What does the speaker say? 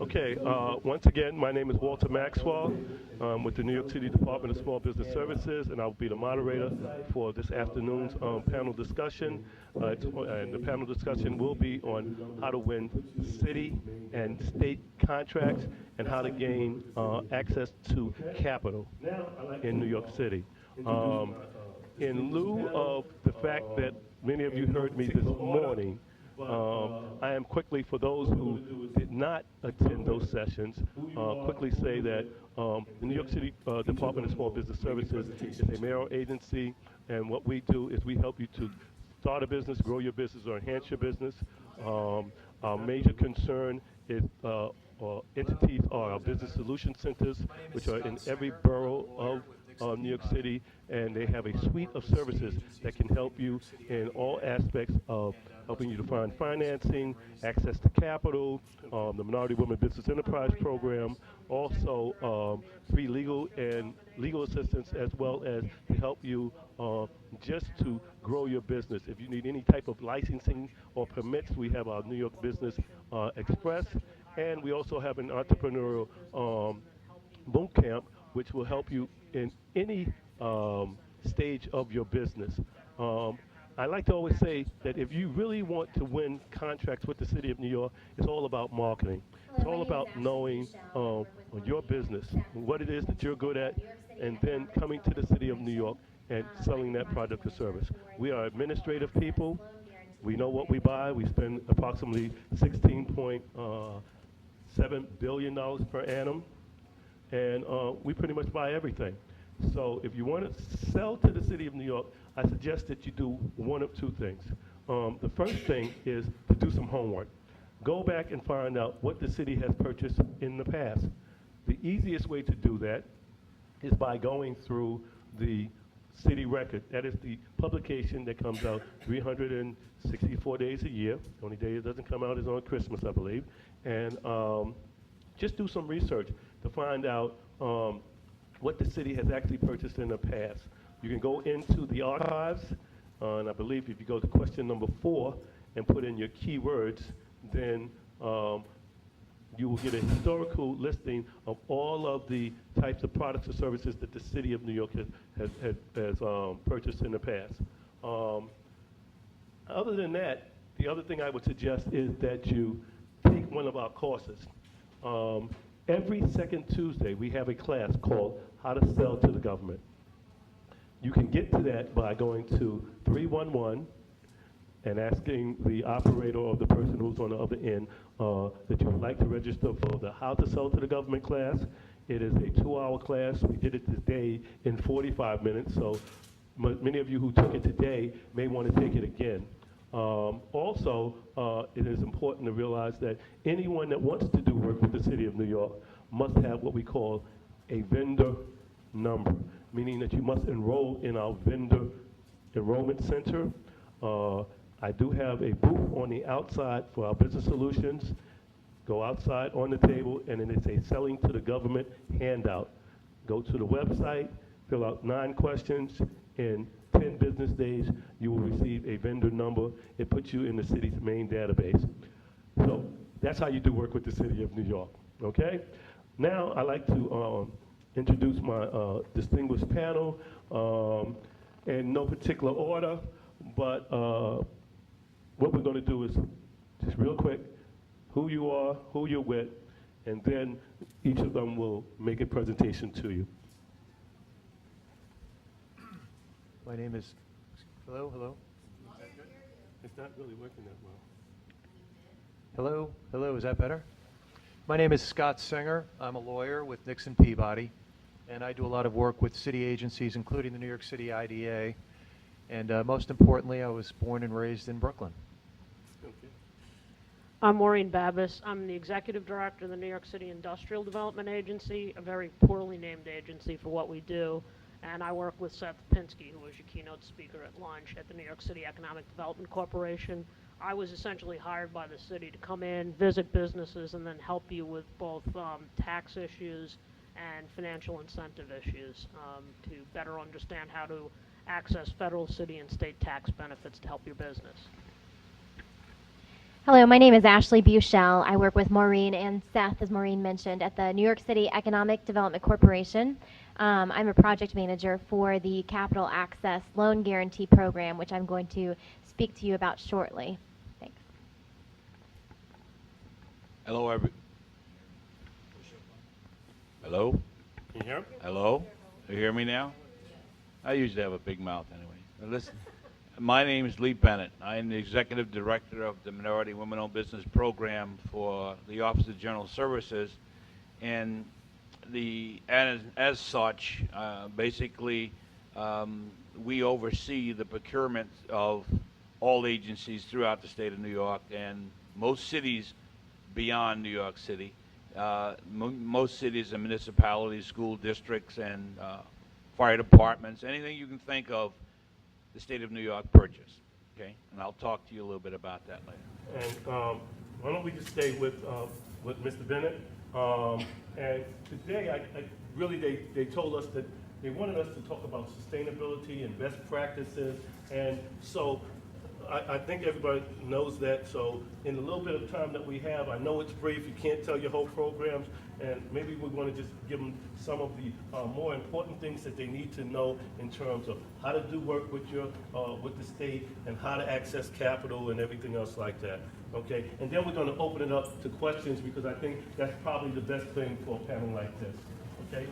Okay, once again, my name is Walter Maxwell with the New York City Department of Small Business Services, and I'll be the moderator for this afternoon's panel discussion. And the panel discussion will be on how to win city and state contracts and how to gain access to capital in New York City. In lieu of the fact that many of you heard me this morning, I am quickly, for those who did not attend those sessions, quickly say that the New York City Department of Small Business Services is a mayoral agency, and what we do is we help you to start a business, grow your business, or enhance your business. Our major concern is entities are our business solution centers, which are in every borough of New York City, and they have a suite of services that can help you in all aspects of helping you to find financing, access to capital, the Minority Women Business Enterprise Program, also free legal and legal assistance, as well as to help you just to grow your business. If you need any type of licensing or permits, we have our New York Business Express, and we also have an entrepreneurial boot camp, which will help you in any stage of your business. I like to always say that if you really want to win contracts with the City of New York, it's all about marketing. It's all about knowing your business, what it is that you're good at, and then coming to the City of New York and selling that product or service. We are administrative people. We know what we buy. We spend approximately $16.7 billion per annum, and we pretty much buy everything. So if you want to sell to the City of New York, I suggest that you do one of two things. The first thing is to do some homework. Go back and find out what the city has purchased in the past. The easiest way to do that is by going through the City Record. That is the publication that comes out 364 days a year. The only day it doesn't come out is on Christmas, I believe. And just do some research to find out what the city has actually purchased in the past. You can go into the archives, and I believe if you go to question number 4 and put in your keywords, then you will get a historical listing of all of the types of products or services that the City of New York has purchased in the past. Other than that, the other thing I would suggest is that you take one of our courses. Every second Tuesday, we have a class called How to Sell to the Government. You can get to that by going to 311 and asking the operator or the person who's on the other end that you would like to register for the How to Sell to the Government class. It is a 2-hour class. We did it today in 45 minutes, so many of you who took it today may want to take it again. Also, it is important to realize that anyone that wants to do work with the City of New York must have what we call a vendor number, meaning that you must enroll in our vendor enrollment center. I do have a booth on the outside for our business solutions. Go outside on the table, and then it's a Selling to the Government handout. Go to the website, fill out 9 questions. In 10 business days, you will receive a vendor number. It puts you in the city's main database. So that's how you do work with the City of New York, okay? Now I'd like to introduce my distinguished panel in no particular order, but what we're going to do is just real quick, who you are, who you're with, and then each of them will make a presentation to you. My name is, hello. It's not really working that well. Hello, is that better? My name is Scott Singer. I'm a lawyer with Nixon Peabody, and I do a lot of work with city agencies, including the New York City IDA, and most importantly, I was born and raised in Brooklyn. Okay. I'm Maureen Babis. I'm the executive director of the New York City Industrial Development Agency, a very poorly named agency for what we do. And I work with Seth Pinsky, who was your keynote speaker at lunch at the New York City Economic Development Corporation. I was essentially hired by the city to come in, visit businesses, and then help you with both tax issues and financial incentive issues to better understand how to access federal, city, and state tax benefits to help your business. Hello, my name is Ashley Buchel. I work with Maureen and Seth, as Maureen mentioned, at the New York City Economic Development Corporation. I'm a project manager for the Capital Access Loan Guarantee Program, which I'm going to speak to you about shortly. Thanks. Hello, Hello? Can you hear me? Hello? You hear me now? I usually have a big mouth anyway. Now listen, my name is Lee Bennett. I am the Executive Director of the Minority Women-Owned Business Program for the Office of General Services. And as such, basically, we oversee the procurement of all agencies throughout the state of New York and most cities beyond New York City. Most cities and municipalities, school districts, and fire departments, anything you can think of, the state of New York purchase. Okay, and I'll talk to you a little bit about that later. And why don't we just stay with Mr. Bennett? And today, I really, they told us that they wanted us to talk about sustainability and best practices. And so I think everybody knows that. So in the little bit of time that we have, I know it's brief, you can't tell your whole programs, and maybe we want to just give them some of the more important things that they need to know in terms of how to do work with with the state and how to access capital and everything else like that. Okay, and then we're going to open it up to questions because I think that's probably the best thing for a panel like this. Okay.